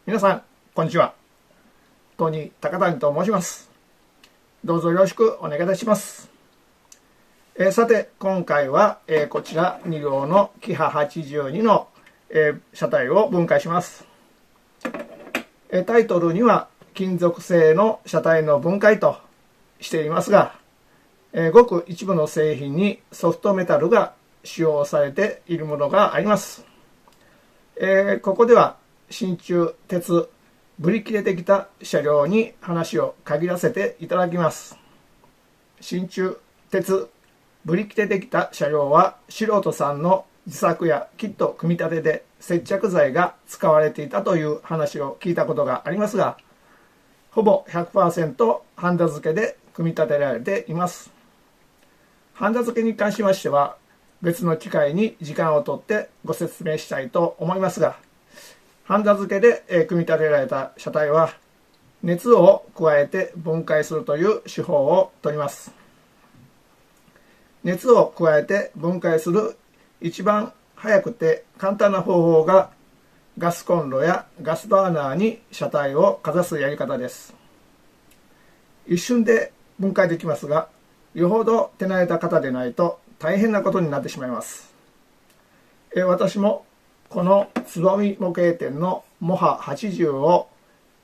皆さんこんにちは。トニー高谷と申します。どうぞよろしくお願いいたします。さて今回は、こちら2両のキハ82の、車体を分解します。タイトルには金属製の車体の分解としていますが、ごく一部の製品にソフトメタルが使用されているものがあります。ここでは真鍮鉄ブリキでできた車両に話を限らせていただきます。真鍮鉄ブリキでできた車両は素人さんの自作やキット組み立てで接着剤が使われていたという話を聞いたことがありますが、ほぼ 100% ハンダ付けで組み立てられています。ハンダ付けに関しましては別の機会に時間をとってご説明したいと思いますが、ハンダ付けで組み立てられた車体は熱を加えて分解するという手法をとります。熱を加えて分解する一番早くて簡単な方法がガスコンロやガスバーナーに車体をかざすやり方です。一瞬で分解できますが、よほど手慣れた方でないと大変なことになってしまいます。私もこのつぼみ模型店のモハ80を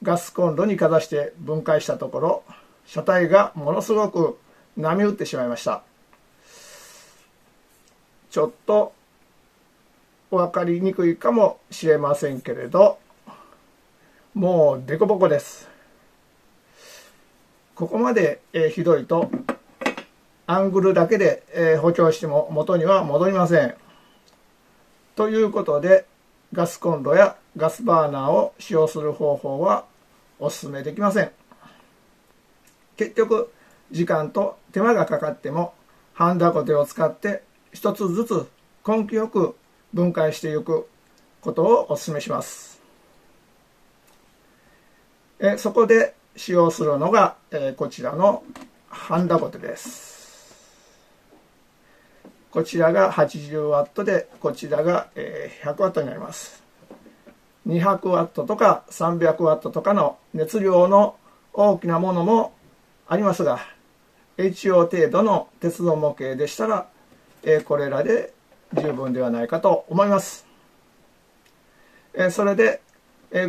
ガスコンロにかざして分解したところ、車体がものすごく波打ってしまいました。ちょっとお分かりにくいかもしれませんけれど、もうデコボコです。ここまでひどいとアングルだけで補強しても元には戻りません。ということでガスコンロやガスバーナーを使用する方法はお勧めできません。結局時間と手間がかかってもハンダゴテを使って一つずつ根気よく分解していくことをお勧めします。そこで使用するのがこちらのハンダゴテです。こちらが 80W でこちらが 100W になります。200W とか 300W とかの熱量の大きなものもありますが、 HO 程度の鉄道模型でしたらこれらで十分ではないかと思います。それで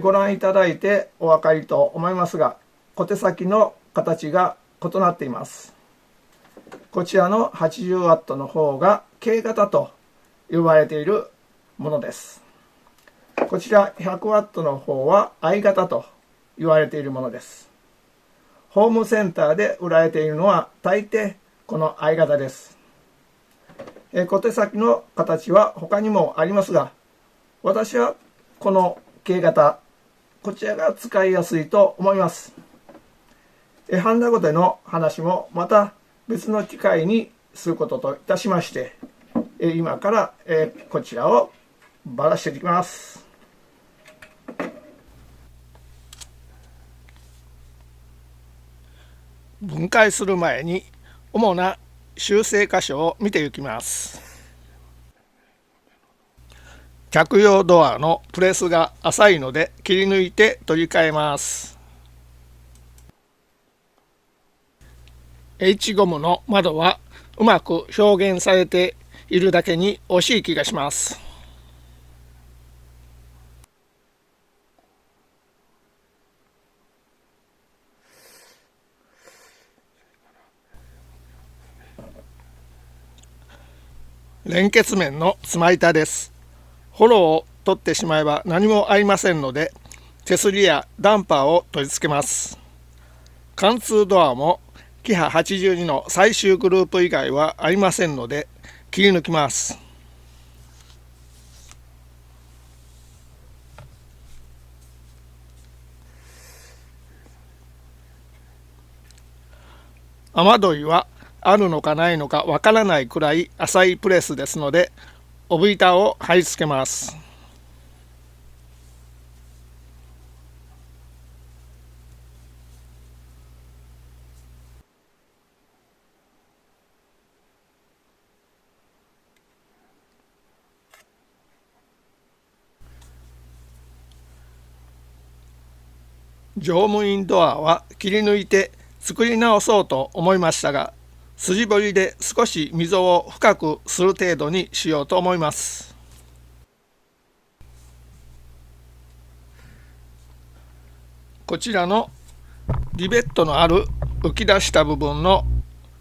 ご覧いただいてお分かりと思いますが、小手先の形が異なっています。こちらの 80W の方が K 型と呼ばれているものです。こちら 100W の方は I 型と言われているものです。ホームセンターで売られているのは大抵この I 型です。小手先の形は他にもありますが、私はこの K 型、こちらが使いやすいと思います。ハンダゴテの話もまた別の機会にすることといたしまして、今からこちらをばらしていきます。分解する前に主な修正箇所を見ていきます。着用ドアのプレスが浅いので切り抜いて取り替えます。 H ゴムの窓はうまく表現されているだけに惜しい気がします。連結面のつま板です。ホロを取ってしまえば何もありませんので、手すりやダンパーを取り付けます。貫通ドアもキハ82の最終グループ以外はありませんので切り抜きます。雨どいはあるのかないのかわからないくらい浅いプレスですので、オブ板を貼り付けます。乗務員ドアは切り抜いて作り直そうと思いましたが、筋彫りで少し溝を深くする程度にしようと思います。こちらのリベットのある浮き出した部分の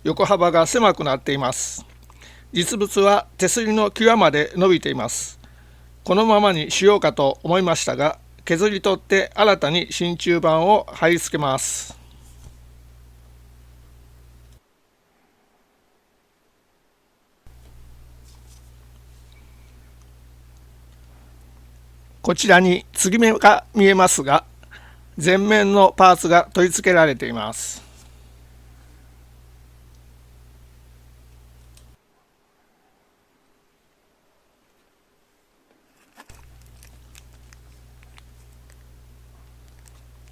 横幅が狭くなっています。実物は手すりの際まで伸びています。このままにしようかと思いましたが、削り取って新たに真鍮板を貼り付けます。こちらに継ぎ目が見えますが、前面のパーツが取り付けられています。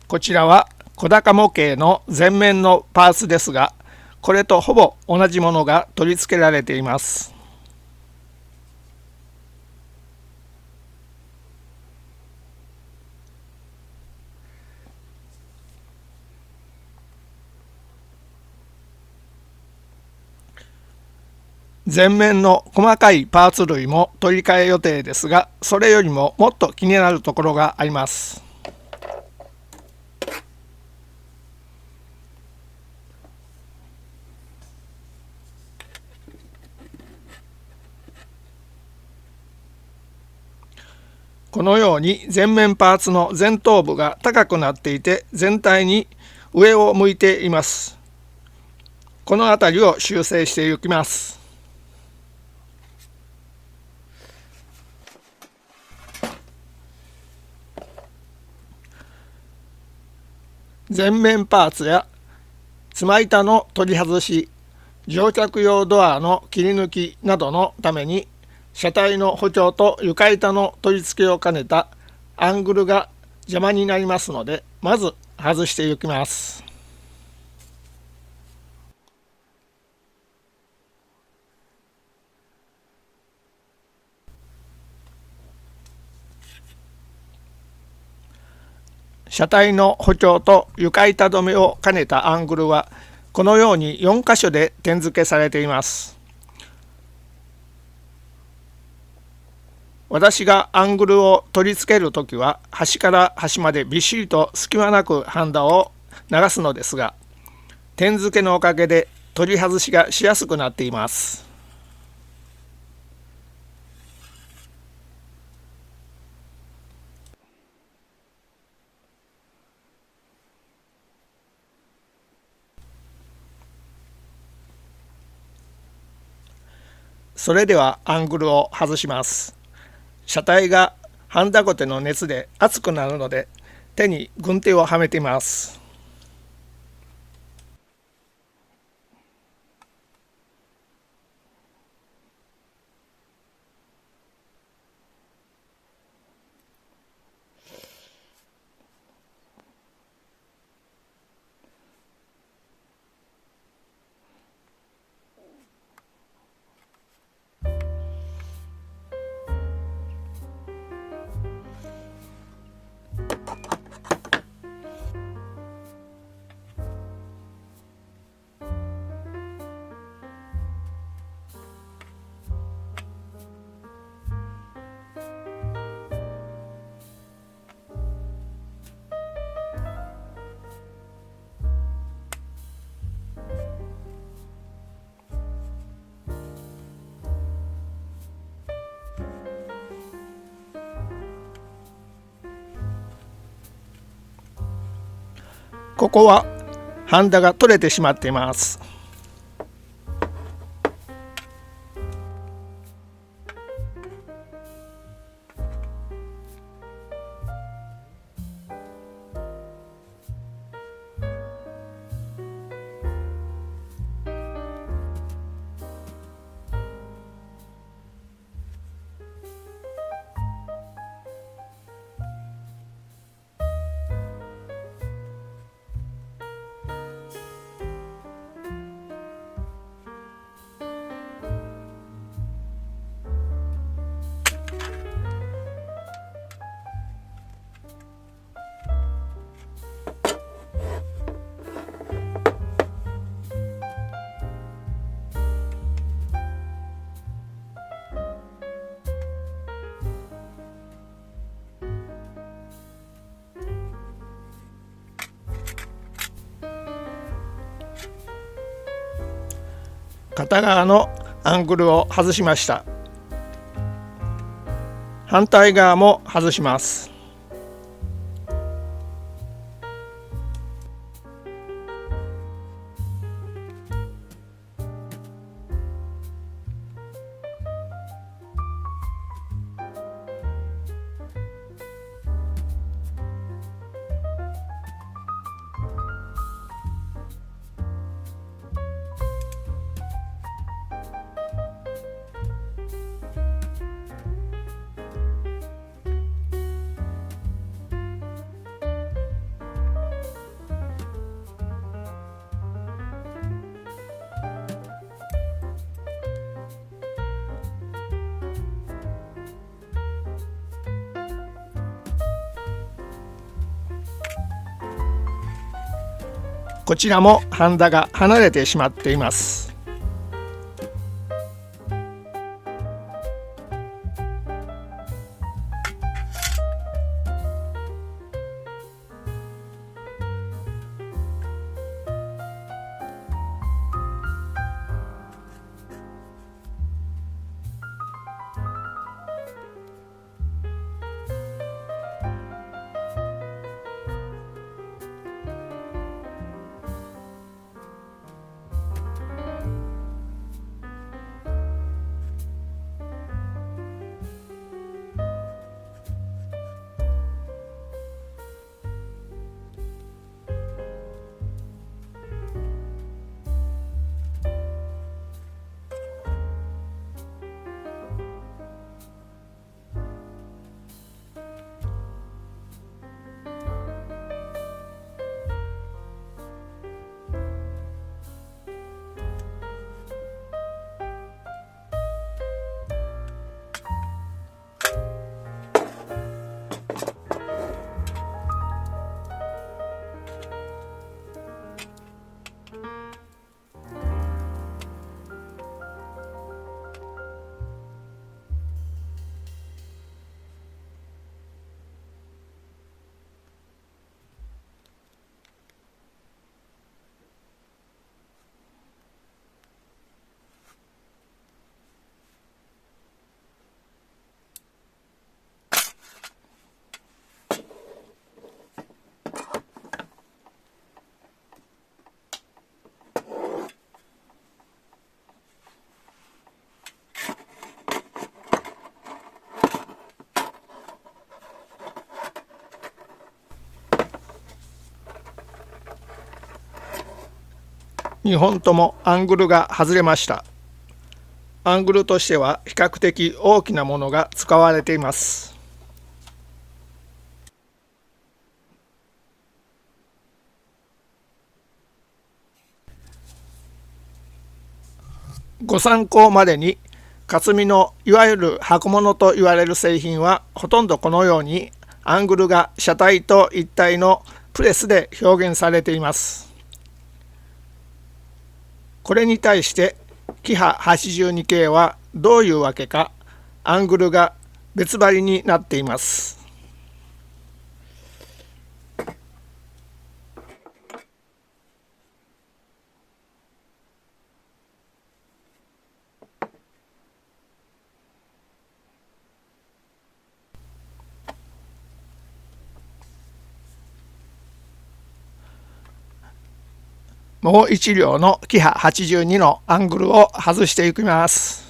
こちらは小高模型の前面のパーツですが、これとほぼ同じものが取り付けられています。前面の細かいパーツ類も取り替え予定ですが、それよりももっと気になるところがあります。このように前面パーツの前頭部が高くなっていて、全体に上を向いています。この辺りを修正していきます。前面パーツやつま板の取り外し、乗客用ドアの切り抜きなどのために、車体の補強と床板の取り付けを兼ねたアングルが邪魔になりますので、まず外していきます。車体の補強と床板止めを兼ねたアングルは、このように4箇所で点付けされています。私がアングルを取り付けるときは、端から端までびっしりと隙間なくハンダを流すのですが、点付けのおかげで取り外しがしやすくなっています。それではアングルを外します。車体がハンダゴテの熱で熱くなるので、手に軍手をはめています。ここはハンダが取れてしまっています。片側のアングルを外しました。反対側も外します。こちらもハンダが離れてしまっています。2本ともアングルが外れました。アングルとしては比較的大きなものが使われています。ご参考までに、かみのいわゆる箱物と言われる製品はほとんどこのようにアングルが車体と一体のプレスで表現されています。これに対してキハ82系はどういうわけかアングルが別張りになっています。もう一両のキハ82のアングルを外していきます。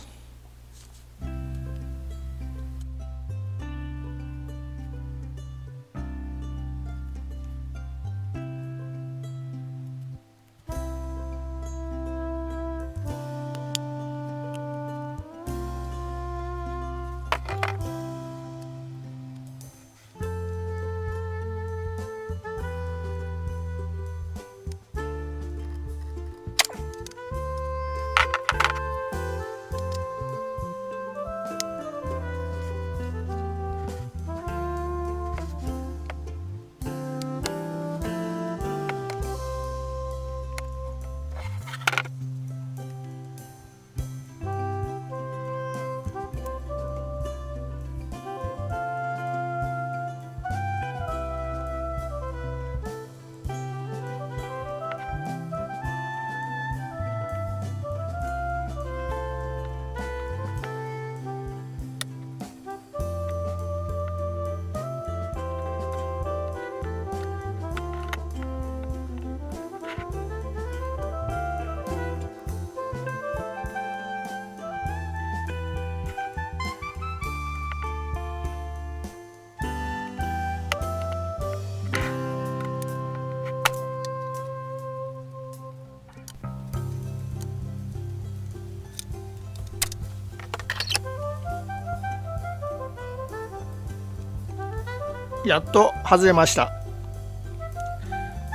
やっと外れました。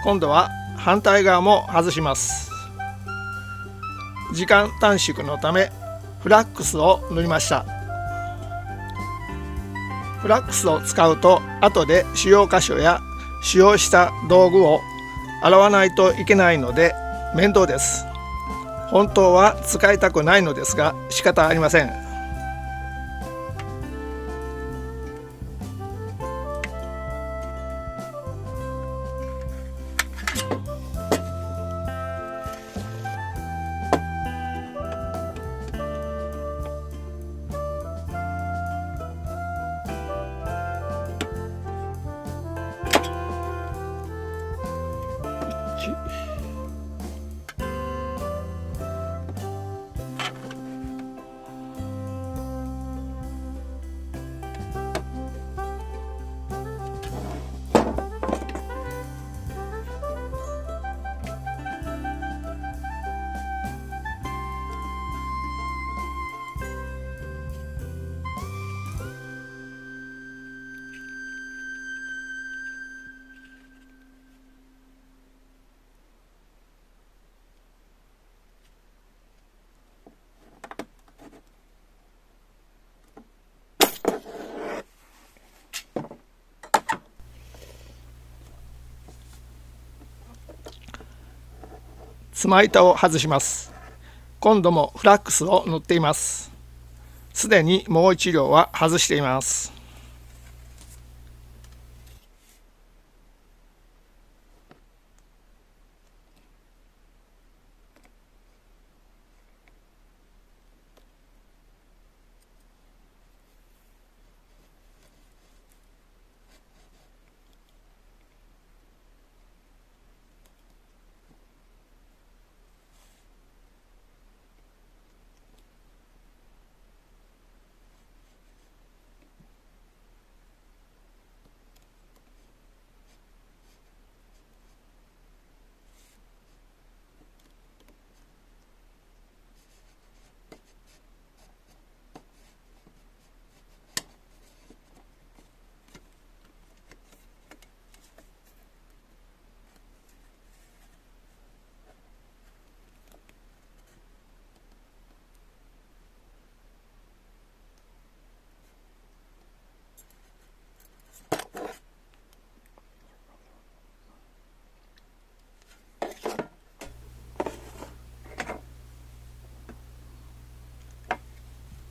今度は反対側も外します。時間短縮のためフラックスを塗りました。フラックスを使うと後で使用箇所や使用した道具を洗わないといけないので面倒です。本当は使いたくないのですが仕方ありません。つま板を外します。今度もフラックスを塗っています。すでにもう一両は外しています。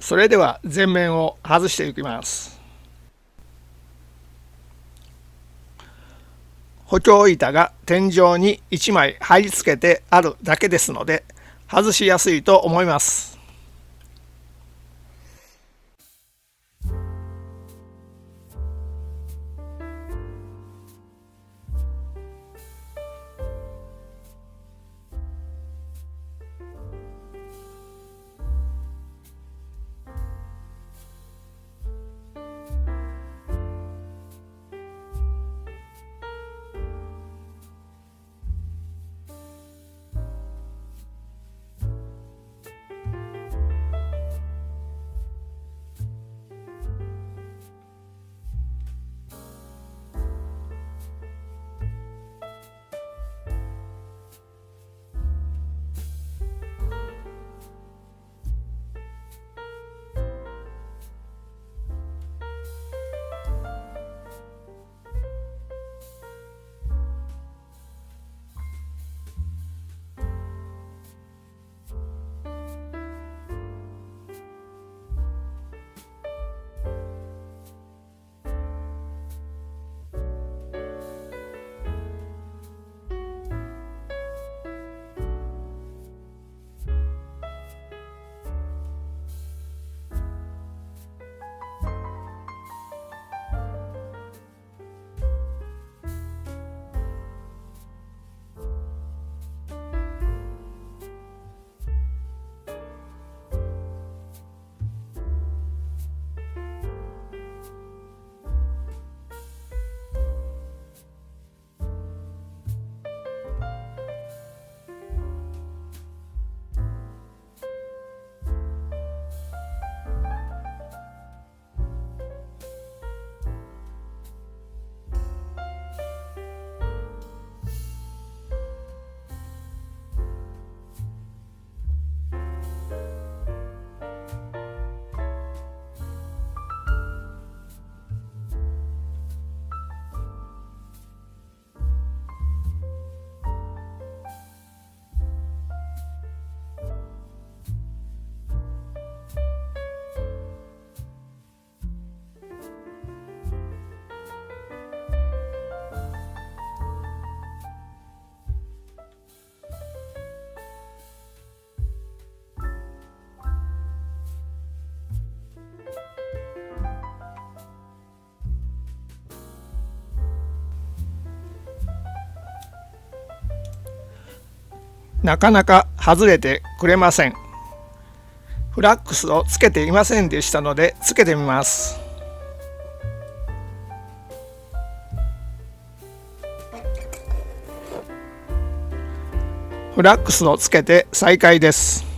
それでは前面を外していきます。補強板が天井に1枚貼り付けてあるだけですので外しやすいと思います。なかなか外れてくれません。フラックスをつけていませんでしたのでつけてみます。フラックスをつけて再開です。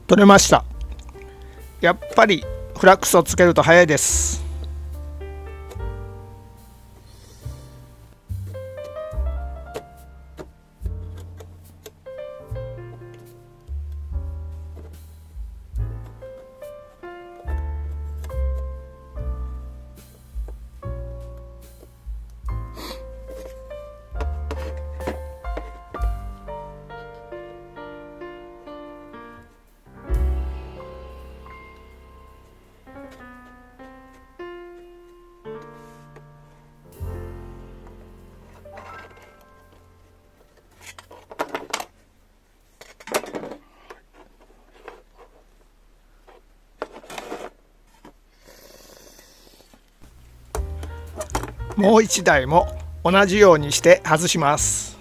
取れました。やっぱりフラックスをつけると早いです。もう一台も同じようにして外します。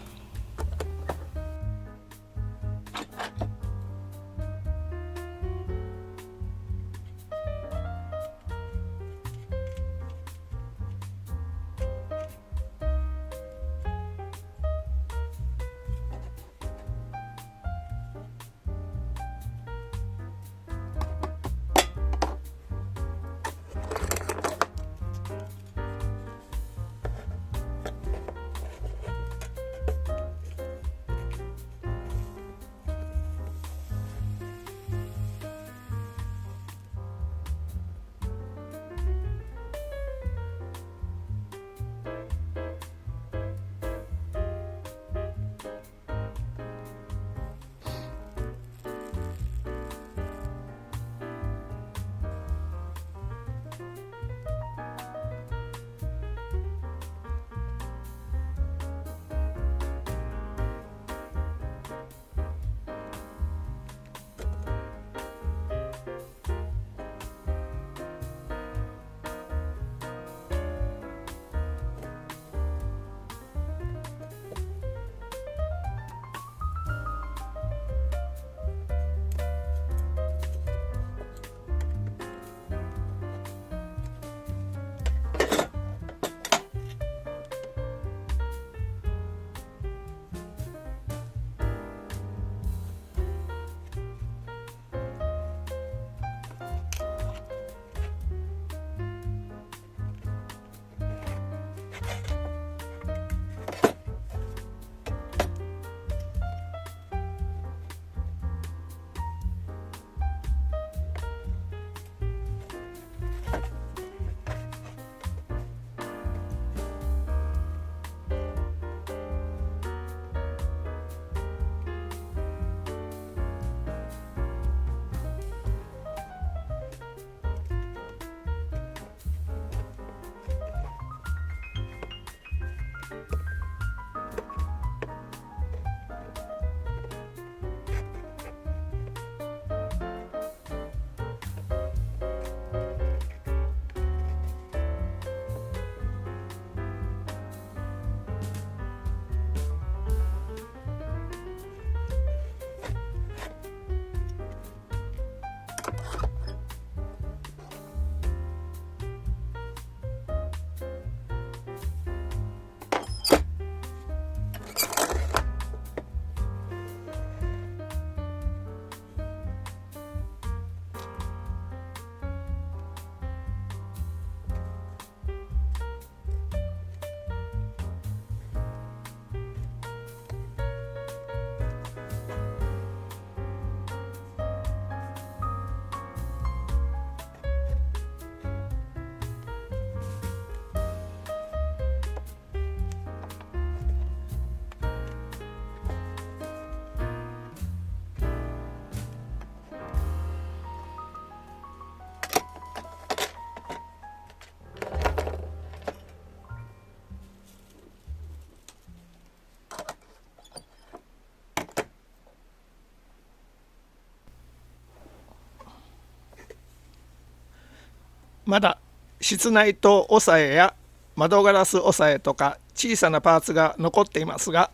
まだ室内灯押さえや窓ガラス押さえとか小さなパーツが残っていますが、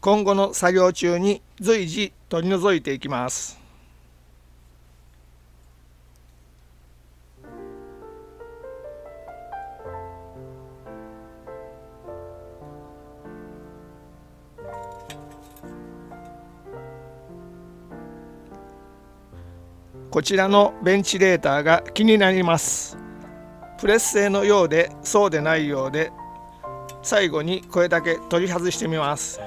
今後の作業中に随時取り除いていきます。こちらのベンチレーターが気になります。プレス製のようでそうでないようで、最後にこれだけ取り外してみます。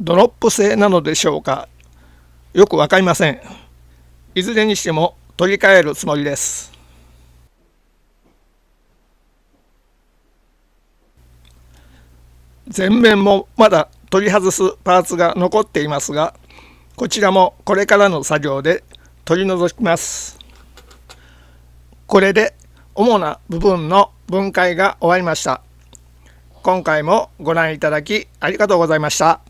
ドロップ製なのでしょうか、よくわかりません。いずれにしても取り替えるつもりです。前面もまだ取り外すパーツが残っていますが、こちらもこれからの作業で取り除きます。これで主な部分の分解が終わりました。今回もご覧いただきありがとうございました。